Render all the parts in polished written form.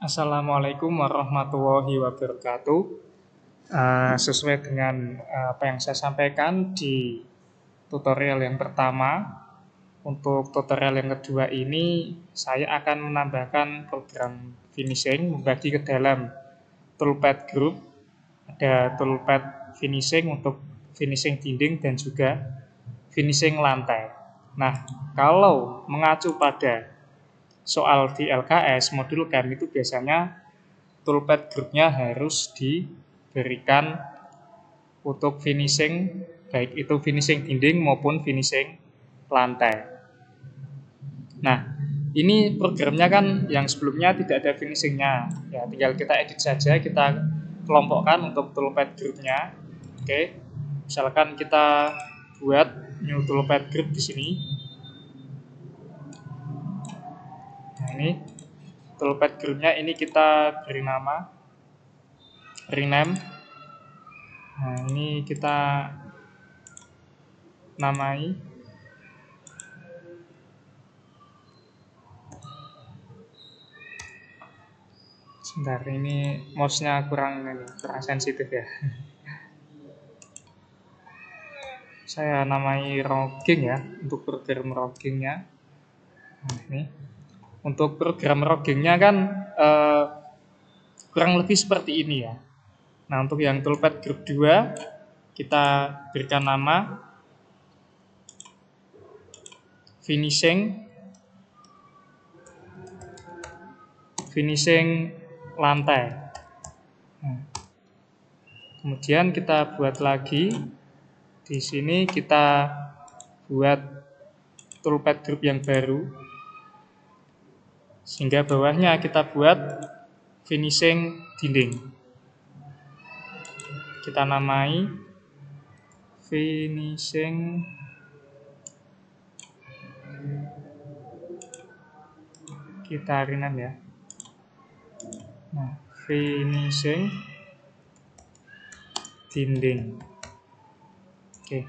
Assalamualaikum warahmatullahi wabarakatuh. Sesuai dengan apa yang saya sampaikan di tutorial yang pertama, untuk tutorial yang kedua ini saya akan menambahkan program finishing, membagi ke dalam toolpad group. Ada toolpad finishing untuk finishing dinding dan juga finishing lantai. Nah, kalau mengacu pada soal di LKS modul CAM itu biasanya toolpad groupnya harus diberikan untuk finishing, baik itu finishing dinding maupun finishing lantai. Nah, ini programnya kan yang sebelumnya tidak ada finishingnya, ya tinggal kita edit saja, kita kelompokkan untuk toolpad groupnya. Oke, misalkan kita buat new toolpad group di sini. Nah, ini toolpad groupnya ini kita beri nama rename. Nah, ini kita namai sebentar, ini mouse-nya kurang sensitif ya. Saya namai logging ya, untuk program loggingnya. Nah, ini untuk program loggingnya kan kurang lebih seperti ini ya. Nah, untuk yang toolpad group 2 kita berikan nama finishing lantai. Nah, kemudian kita buat lagi di sini, kita buat toolpad group yang baru, sehingga bawahnya kita buat finishing dinding. Kita namai finishing kita rename ya. Nah, finishing dinding. Oke.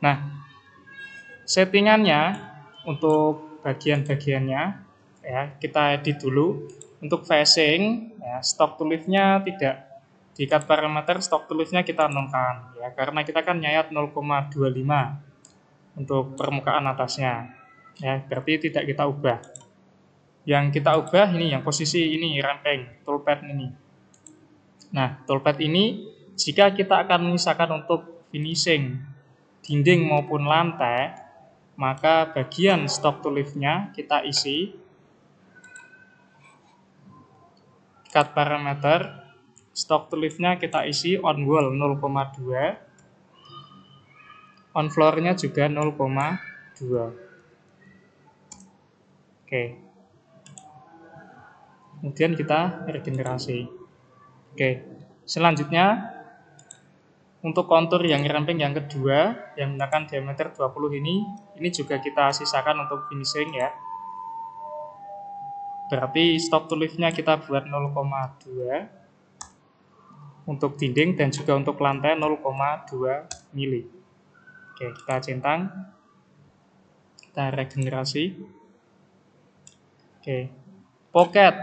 Nah, settingannya untuk bagian-bagiannya ya kita edit dulu. Untuk facing ya, stock to lift-nya tidak di cut parameter, stock to lift-nya kita nolkan ya, karena kita kan nyayat 0,25 untuk permukaan atasnya ya, berarti tidak kita ubah. Yang kita ubah ini yang posisi ini rempeng toolpad ini. Nah, toolpad ini jika kita akan menyisakan untuk finishing dinding maupun lantai, maka bagian stock to lift-nya kita isi cut parameter, stock to lift-nya kita isi on wall 0,2, on floor-nya juga 0,2. Oke. Kemudian kita regenerasi. Oke. Selanjutnya untuk kontur yang ramping yang kedua yang menggunakan diameter 20 ini juga kita sisakan untuk finishing ya. Berarti stock to lift-nya kita buat 0,2 untuk dinding dan juga untuk lantai 0,2 mili. Oke, kita centang. Kita regenerasi. Oke. Pocket.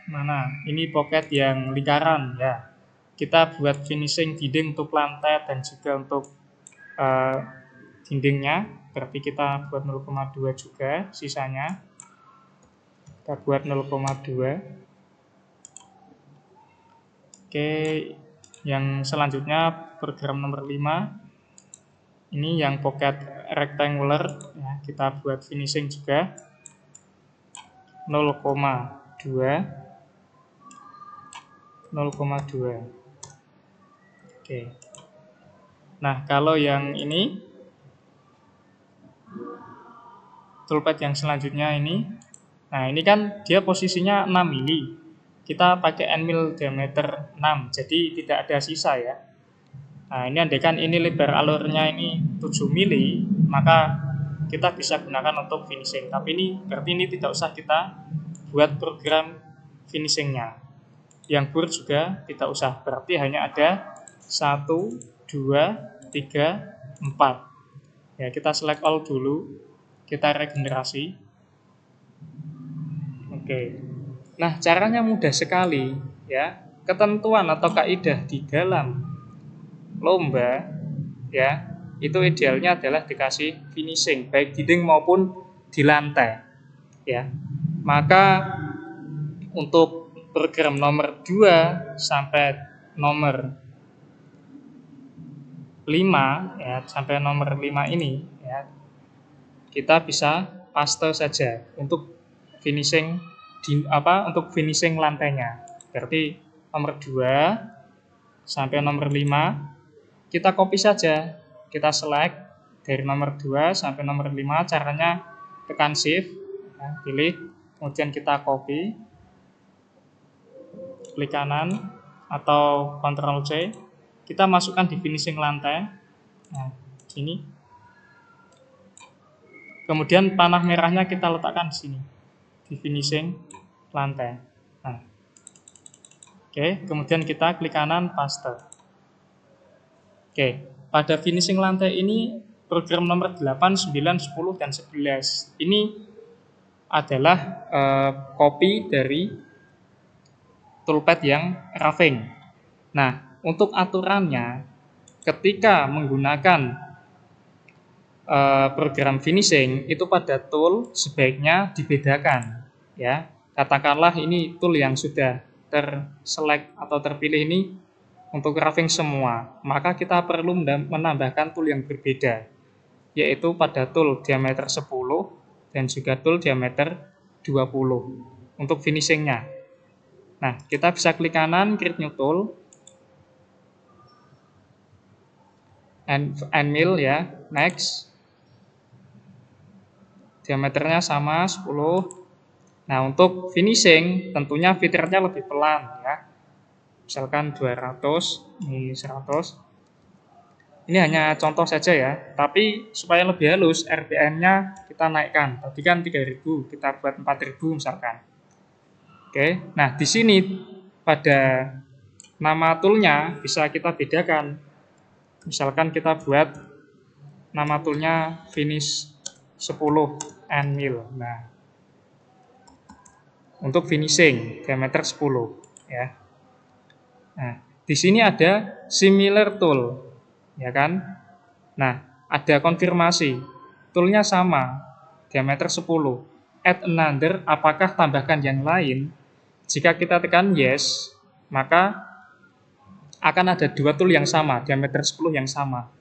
Mana? Ini pocket yang lingkaran ya. Kita buat finishing dinding untuk lantai dan juga untuk dindingnya. Berarti kita buat 0,2 juga sisanya. Kita buat 0,2. Oke, yang selanjutnya program nomor 5. Ini yang pocket rectangular ya, kita buat finishing juga 0,2. Oke. Nah, kalau yang ini toolpad yang selanjutnya ini, nah ini kan dia posisinya 6 mili. Kita pakai end mill diameter 6, jadi tidak ada sisa ya. Nah, ini andaikan ini lebar alurnya ini 7 mili, maka kita bisa gunakan untuk finishing. Tapi ini berarti ini tidak usah kita buat program finishingnya. Yang bur juga tidak usah, berarti hanya ada 1, 2, 3, 4. Ya, kita select all dulu, kita regenerasi. Oke. Nah, caranya mudah sekali ya. Ketentuan atau kaidah di dalam lomba ya, itu idealnya adalah dikasih finishing baik dinding maupun di lantai ya. Maka untuk program nomor 2 sampai nomor 5 ya, sampai nomor 5 ini ya, kita bisa paste saja untuk finishing untuk finishing lantainya. Berarti nomor 2 sampai nomor 5 kita copy saja. Kita select dari nomor 2 sampai nomor 5, caranya tekan shift ya, pilih, kemudian kita copy, klik kanan atau Ctrl C, kita masukkan di finishing lantai. Nah, sini. Kemudian panah merahnya kita letakkan di sini, di finishing lantai. Nah, oke, kemudian kita klik kanan, paste. Oke, pada finishing lantai ini program nomor 8, 9, 10, dan 11 ini adalah copy dari toolpad yang roughing. Nah, untuk aturannya ketika menggunakan program finishing itu pada tool sebaiknya dibedakan ya. Katakanlah ini tool yang sudah terselect atau terpilih ini untuk roughing semua, maka kita perlu menambahkan tool yang berbeda, yaitu pada tool diameter 10 dan juga tool diameter 20 untuk finishingnya. Nah, kita bisa klik kanan, create new tool, and mill ya, next. Diameternya sama 10. Nah, untuk finishing tentunya fiturnya lebih pelan ya. Misalkan 200, ini 100. Ini hanya contoh saja ya, tapi supaya lebih halus RPM-nya kita naikkan. Tadi kan 3000, kita buat 4000 misalkan. Oke. Nah, di sini pada nama toolnya bisa kita bedakan. Misalkan kita buat nama toolnya finish 10 and mill. Nah, untuk finishing diameter 10 ya. Nah, di sini ada similar tool, ya kan? Nah, ada konfirmasi. Toolnya sama, diameter 10. Add another, apakah tambahkan yang lain? Jika kita tekan yes, maka akan ada dua tool yang sama, diameter 10 yang sama.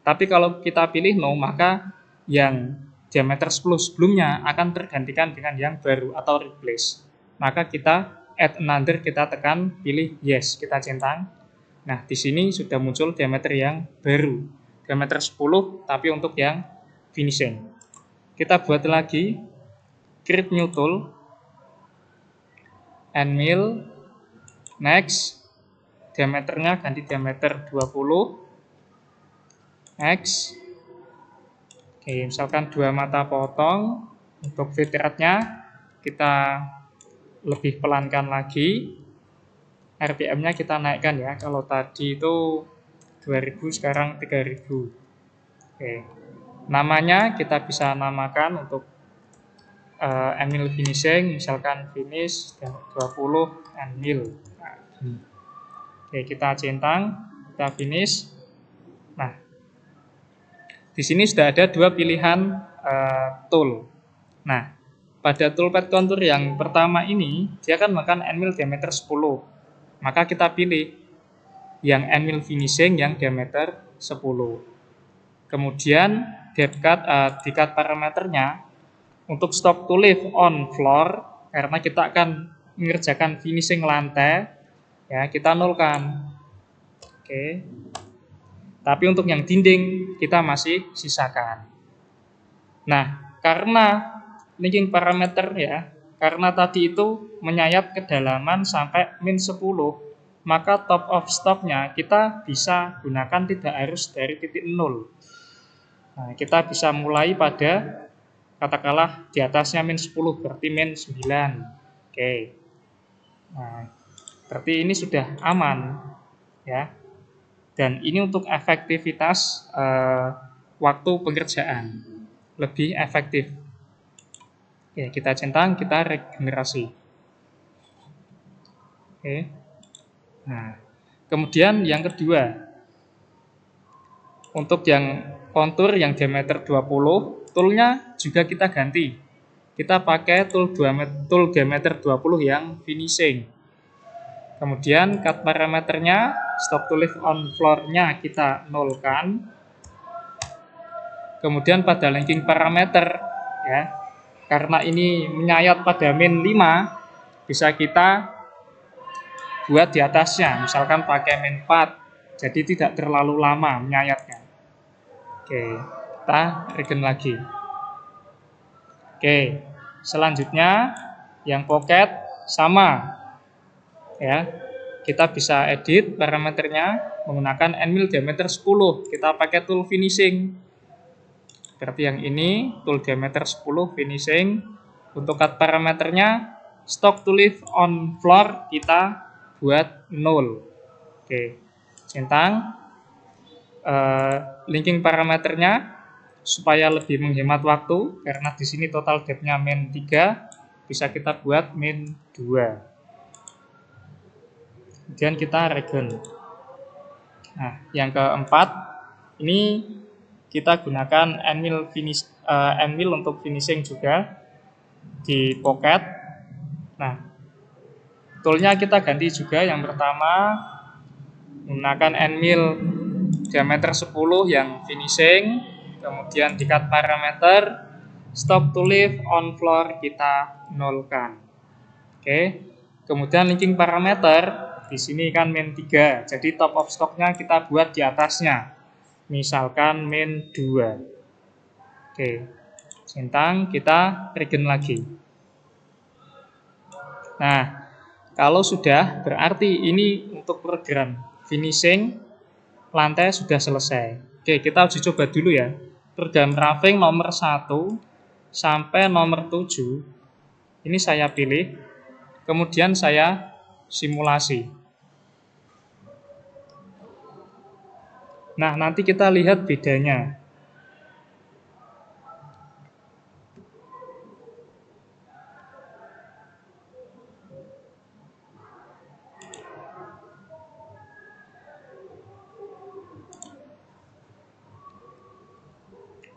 Tapi kalau kita pilih no, maka yang diameter 10 sebelumnya akan tergantikan dengan yang baru atau replace. Maka kita add another, kita tekan, pilih yes, kita centang. Nah, di sini sudah muncul diameter yang baru, diameter 10, tapi untuk yang finishing. Kita buat lagi, create new tool, and mill, next, diameternya ganti diameter 20, next. Oke, misalkan 2 mata potong, untuk fit rate-nya kita lebih pelankan lagi, RPM-nya kita naikkan ya, kalau tadi itu 2000 sekarang 3000. Oke, namanya kita bisa namakan untuk mill finishing, misalkan finish 20 mill. Nah, oke, kita centang, kita finish. Nah, di sini sudah ada dua pilihan tool. Nah, pada toolpad contour yang pertama ini, dia akan makan mill diameter 10. Maka kita pilih yang mill finishing yang diameter 10. Kemudian di cut parameternya untuk stop to live on floor, karena kita akan mengerjakan finishing lantai, ya kita nolkan. Oke. Tapi untuk yang dinding kita masih sisakan. Nah, karena linking parameter ya, karena tadi itu menyayat kedalaman sampai min 10, maka top of stopnya kita bisa gunakan tidak harus dari titik 0. Nah, kita bisa mulai pada katakanlah di atasnya min 10, berarti min 9. Oke. Nah, berarti ini sudah aman ya. Dan ini untuk efektivitas waktu pengerjaan lebih efektif. Oke, kita centang, kita regenerasi. Oke. Nah, kemudian yang kedua, untuk yang kontur yang diameter 20, toolnya juga kita ganti. Kita pakai tool diameter 20 yang finishing. Kemudian cut parameternya, stop to lift on floor-nya kita nolkan. Kemudian pada linking parameter, ya, karena ini menyayat pada min 5, bisa kita buat di atasnya, misalkan pakai min 4, jadi tidak terlalu lama menyayatnya. Oke, kita regen lagi. Oke, selanjutnya yang pocket sama, ya. Kita bisa edit parameternya menggunakan end mill diameter 10. Kita pakai tool finishing. Seperti yang ini, tool diameter 10 finishing. Untuk cut parameternya stock to lift on floor kita buat 0. Oke, centang. Linking parameternya supaya lebih menghemat waktu, karena di sini total depth-nya min 3, bisa kita buat min 2. Kemudian kita regen. Nah, yang keempat, ini kita gunakan end mill untuk finishing juga di pocket. Nah, toolnya kita ganti juga. Yang pertama menggunakan end mill diameter 10 yang finishing, kemudian di cut parameter stop to lift on floor kita nolkan. Oke. Kemudian linking parameter di sini kan min 3, jadi top of stock-nya kita buat di atasnya. Misalkan min 2. Oke. Centang, kita regen lagi. Nah, kalau sudah berarti ini untuk program finishing lantai sudah selesai. Oke, kita uji coba dulu ya. Program roughing nomor 1 sampai nomor 7 ini saya pilih, kemudian saya simulasi. Nah, nanti kita lihat bedanya.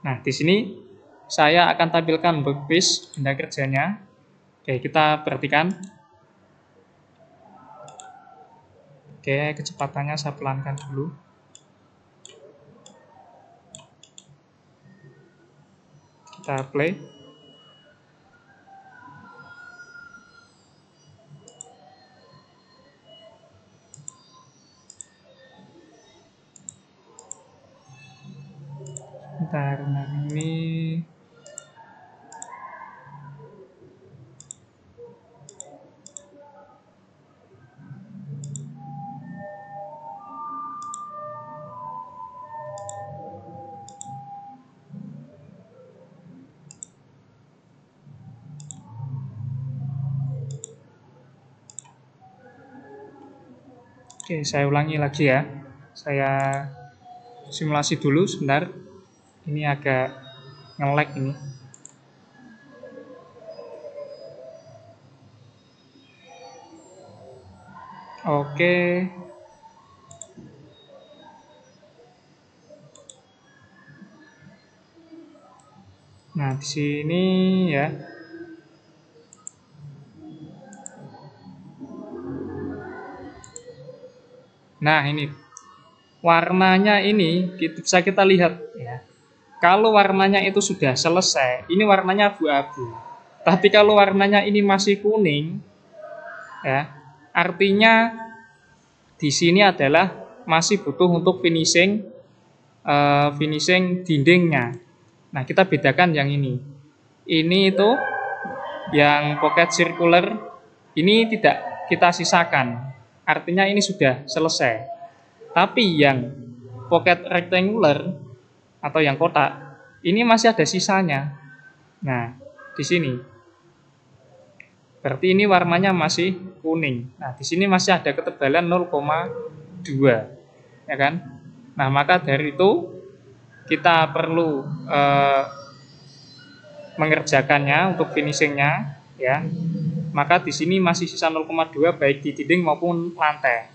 Nah, di sini saya akan tampilkan workpiece benda kerjanya. Oke, kita perhatikan. Oke, kecepatannya saya pelankan dulu. Kita play. Bentar, nah ini oke, saya ulangi lagi ya. Saya simulasi dulu sebentar. Ini agak nge-lag ini. Oke. Nah, di sini ya. Nah, ini warnanya ini bisa kita lihat ya. Kalau warnanya itu sudah selesai, ini warnanya abu-abu. Tapi kalau warnanya ini masih kuning, ya, artinya di sini adalah masih butuh untuk finishing dindingnya. Nah, kita bedakan yang ini. Ini itu yang pocket circular, ini tidak kita sisakan. Artinya ini sudah selesai. Tapi yang pocket rectangular atau yang kotak, ini masih ada sisanya. Nah, di sini. Berarti ini warnanya masih kuning. Nah, di sini masih ada ketebalan 0,2. Ya kan? Nah, maka dari itu kita perlu mengerjakannya untuk finishingnya, ya. maka di sini masih sisa 0,2 baik di dinding maupun lantai.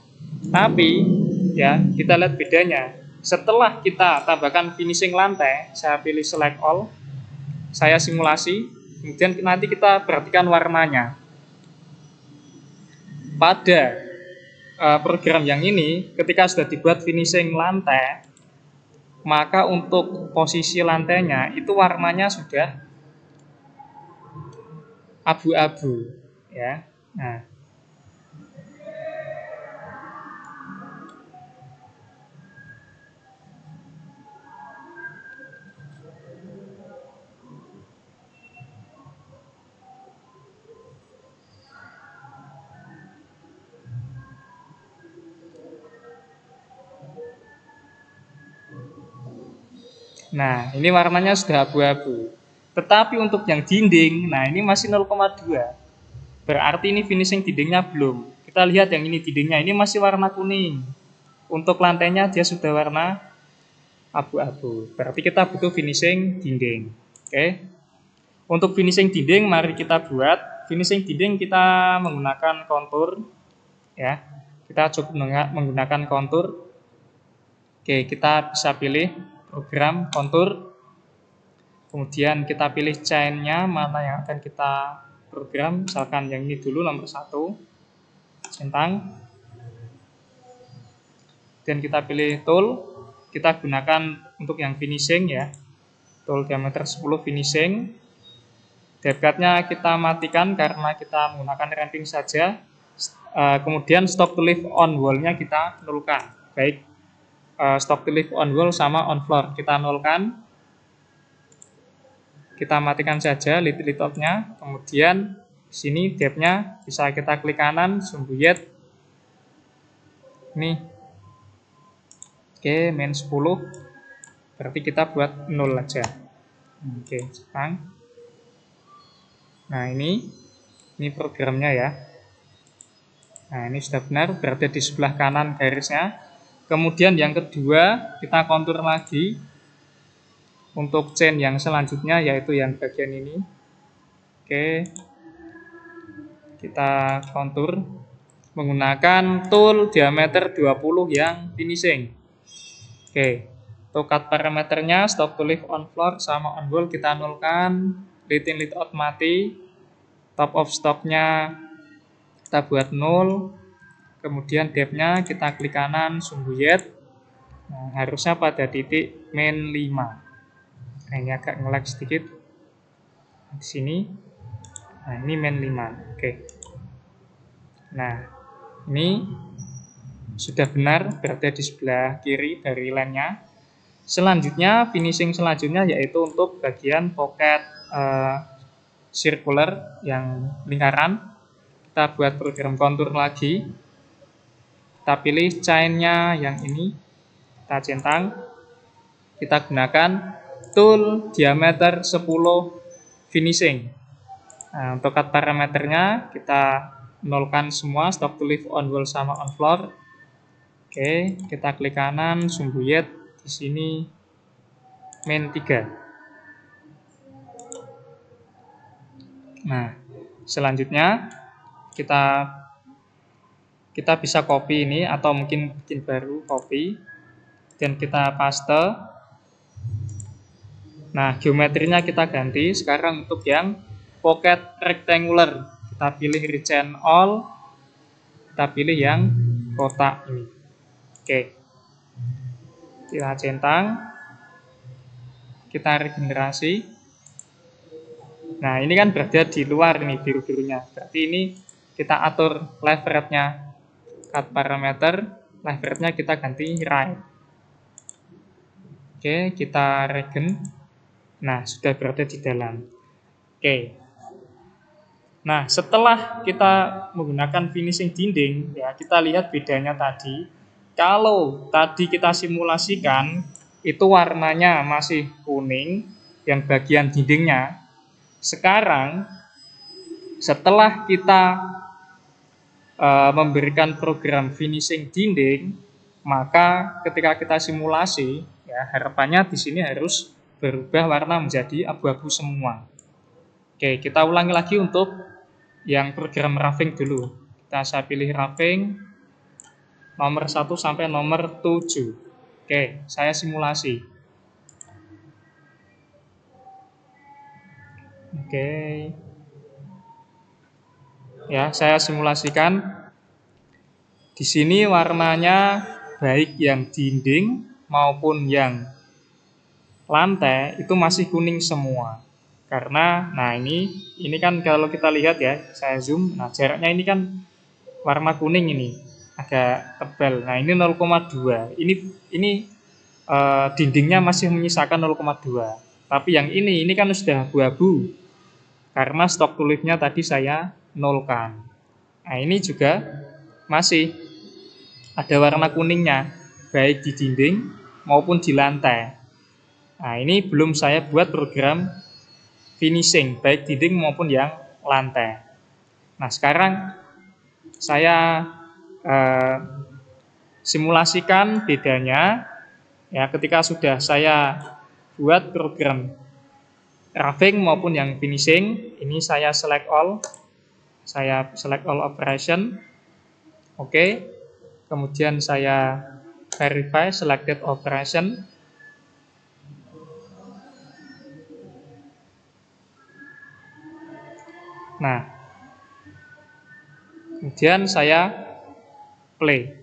Tapi ya kita lihat bedanya. Setelah kita tambahkan finishing lantai, saya pilih select all, saya simulasi, kemudian nanti kita perhatikan warnanya. Pada program yang ini, ketika sudah dibuat finishing lantai, maka untuk posisi lantainya itu warnanya sudah abu-abu, ya. Nah, ini warnanya sudah abu-abu. Tetapi untuk yang dinding, nah ini masih 0,2. Berarti ini finishing dindingnya belum. Kita lihat yang ini dindingnya, ini masih warna kuning. Untuk lantainya dia sudah warna abu-abu. Berarti kita butuh finishing dinding. Oke. Untuk finishing dinding, mari kita buat. Finishing dinding kita menggunakan kontur. Ya, kita cukup menggunakan kontur. Oke, kita bisa pilih program kontur, kemudian kita pilih chain-nya mana yang akan kita program, misalkan yang ini dulu nomor 1, centang, dan kita pilih tool, kita gunakan untuk yang finishing ya, tool diameter 10 finishing, depth-nya kita matikan karena kita menggunakan ramping saja, kemudian stop to lift on wall-nya kita nolkan, baik stop to lift on wall sama on floor kita nolkan, kita matikan saja lead out-nya, kemudian sini depth-nya bisa kita klik kanan, sumbujet ini, oke, main 10, berarti kita buat 0 aja, oke, sekarang, nah ini programnya ya, nah ini sudah benar, berada di sebelah kanan garisnya. Kemudian yang kedua, kita kontur lagi untuk chain yang selanjutnya, yaitu yang bagian ini. Oke, kita kontur menggunakan tool diameter 20 yang finishing. Oke, untuk cut parameternya stop to lift on floor sama on wall kita nolkan, lead in lead out mati, top of stop-nya kita buat 0. Kemudian depth-nya kita klik kanan, sumbujet. Nah, harusnya pada titik main 5. Nah, ini agak nge-lag sedikit. Di sini. Nah, ini main 5. Oke. Nah, ini sudah benar berada di sebelah kiri dari line-nya. Selanjutnya, finishing selanjutnya yaitu untuk bagian pocket circular yang lingkaran. Kita buat program kontur lagi. Kita pilih chain-nya yang ini, kita centang, kita gunakan tool diameter 10 finishing. Nah, untuk cut parameternya kita nolkan semua, stop to lift on wall sama on floor. Oke, kita klik kanan, sumbujet di sini main 3. Nah, selanjutnya kita bisa copy ini atau mungkin bikin baru copy dan kita paste. Nah, geometrinya kita ganti. Sekarang untuk yang pocket rectangular, kita pilih rechain all, kita pilih yang kotak ini. Oke, kita centang, kita regenerasi. Nah, ini kan berada di luar ini biru-birunya, berarti ini kita atur left right-nya, cut parameter, left right-nya kita ganti right. Oke, kita regen. Nah, sudah berada di dalam. Oke. Nah, setelah kita menggunakan finishing dinding, ya kita lihat bedanya tadi. Kalau tadi kita simulasikan, itu warnanya masih kuning, yang bagian dindingnya. Sekarang, setelah kita memberikan program finishing dinding, maka ketika kita simulasi, ya harapannya di sini harus berubah warna menjadi abu-abu semua. Oke, kita ulangi lagi untuk yang program roughing dulu. Saya pilih roughing nomor 1 sampai nomor 7. Oke, saya simulasi. Oke. Ya, saya simulasikan. Di sini warnanya baik yang dinding maupun yang lantai itu masih kuning semua. Karena, nah ini kan kalau kita lihat ya, saya zoom, nah jaraknya ini kan warna kuning ini, agak tebal. Nah ini 0,2, ini dindingnya masih menyisakan 0,2. Tapi yang ini kan sudah abu-abu, karena stok tulipnya tadi saya nolkan. Nah ini juga masih ada warna kuningnya, baik di dinding maupun di lantai. Nah ini belum saya buat program finishing, baik dinding maupun yang lantai. Nah sekarang saya simulasikan bedanya ya ketika sudah saya buat program roughing maupun yang finishing. Ini saya select all operation. Oke. Kemudian saya verify selected operation. Nah, kemudian saya play.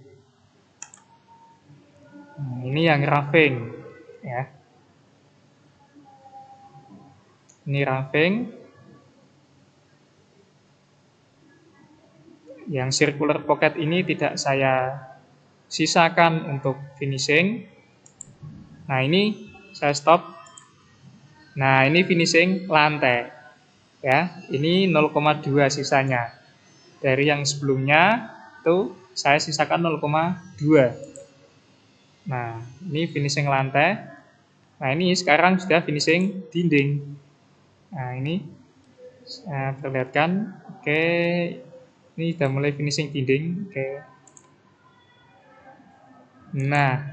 Nah, ini yang roughing ya. Ini roughing. Yang circular pocket ini tidak saya sisakan untuk finishing. Nah, ini saya stop. Nah, ini finishing lantai. Ya, ini 0,2 sisanya. Dari yang sebelumnya itu saya sisakan 0,2. Nah, ini finishing lantai. Nah, ini sekarang sudah finishing dinding. Nah, ini saya perlihatkan. Oke, ini sudah mulai finishing dinding. Oke. Nah,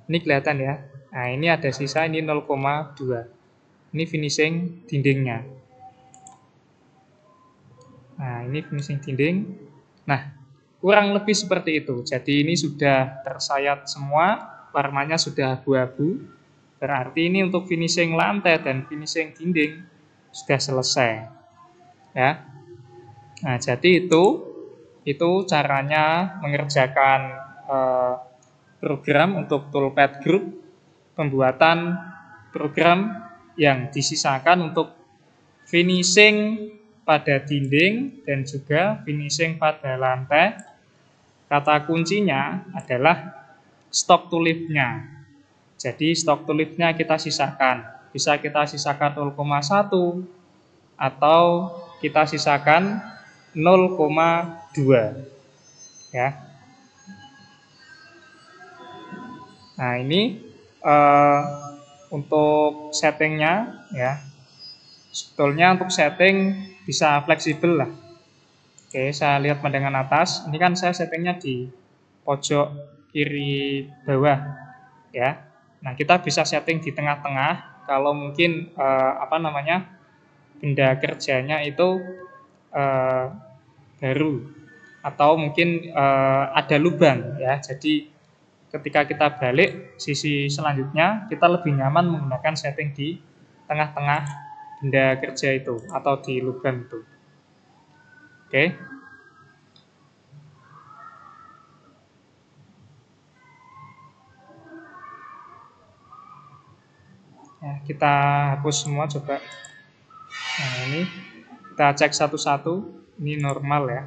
ini kelihatan ya. Nah, ini ada sisa ini 0,2. Ini finishing dindingnya. Nah, ini finishing dinding. Nah, kurang lebih seperti itu. Jadi ini sudah tersayat semua, warnanya sudah abu-abu. Berarti ini untuk finishing lantai dan finishing dinding sudah selesai. Ya. Nah, jadi itu caranya mengerjakan program untuk toolpad group, pembuatan program yang disisakan untuk finishing pada dinding dan juga finishing pada lantai. Kata kuncinya adalah stok tulipnya. Jadi stok tulipnya kita sisakan. Bisa kita sisakan 0,1 atau kita sisakan 0,2. Ya. Nah, ini untuk settingnya ya. Sebetulnya untuk setting bisa fleksibel lah. Oke, saya lihat pandangan atas. Ini kan saya settingnya di pojok kiri bawah ya. Nah, kita bisa setting di tengah-tengah kalau mungkin benda kerjanya itu baru atau mungkin ada lubang ya. Jadi ketika kita balik sisi selanjutnya kita lebih nyaman menggunakan setting di tengah-tengah benda kerja itu atau di lubang itu. Oke. Ya, kita hapus semua coba. Nah, ini kita cek satu-satu. Ini normal ya.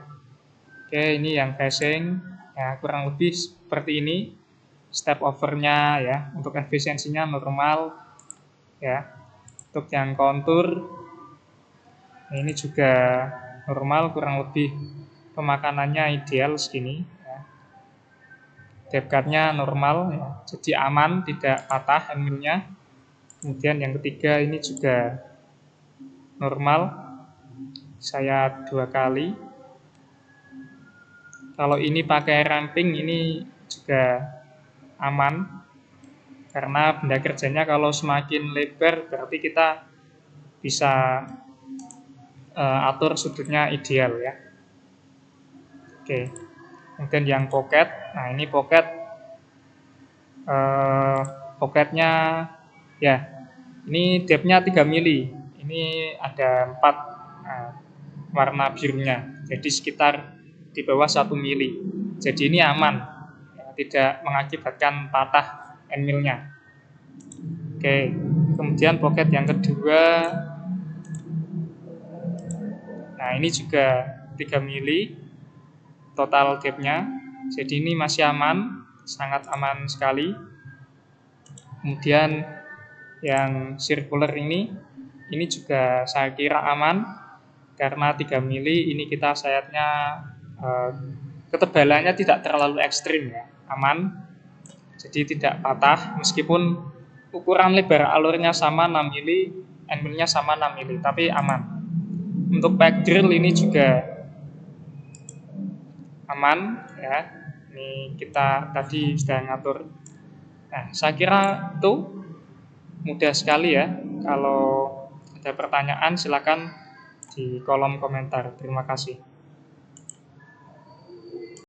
Oke, ini yang facing ya kurang lebih seperti ini. Step overnya ya, untuk efisiensinya normal ya. Untuk yang kontur ini juga normal, kurang lebih pemakanannya ideal segini ya. Depth guard-nya normal ya, jadi aman, tidak patah handle-nya. Kemudian yang ketiga ini juga normal, saya 2 kali. Kalau ini pakai ramping ini juga aman, karena benda kerjanya kalau semakin lebar berarti kita bisa atur sudutnya ideal ya. Oke. Kemudian yang pocket, nah ini pocket, pocketnya ya, ini depthnya 3 mili, ini ada 4 warna birunya, jadi sekitar di bawah 1 mili. Jadi ini aman, ya, tidak mengakibatkan patah endmillnya. Oke, kemudian pocket yang kedua, nah ini juga 3 mili total depthnya, jadi ini masih aman, sangat aman sekali. Kemudian yang circular ini juga saya kira aman, karena 3 mili ini kita sayatnya ketebalannya tidak terlalu ekstrim ya, aman, jadi tidak patah meskipun ukuran lebar alurnya sama 6 mili, endmillnya sama 6 mili, tapi aman. Untuk pack drill ini juga aman ya. Ini kita tadi sudah ngatur. Nah, saya kira itu mudah sekali ya. Kalau ada pertanyaan silakan di kolom komentar. Terima kasih.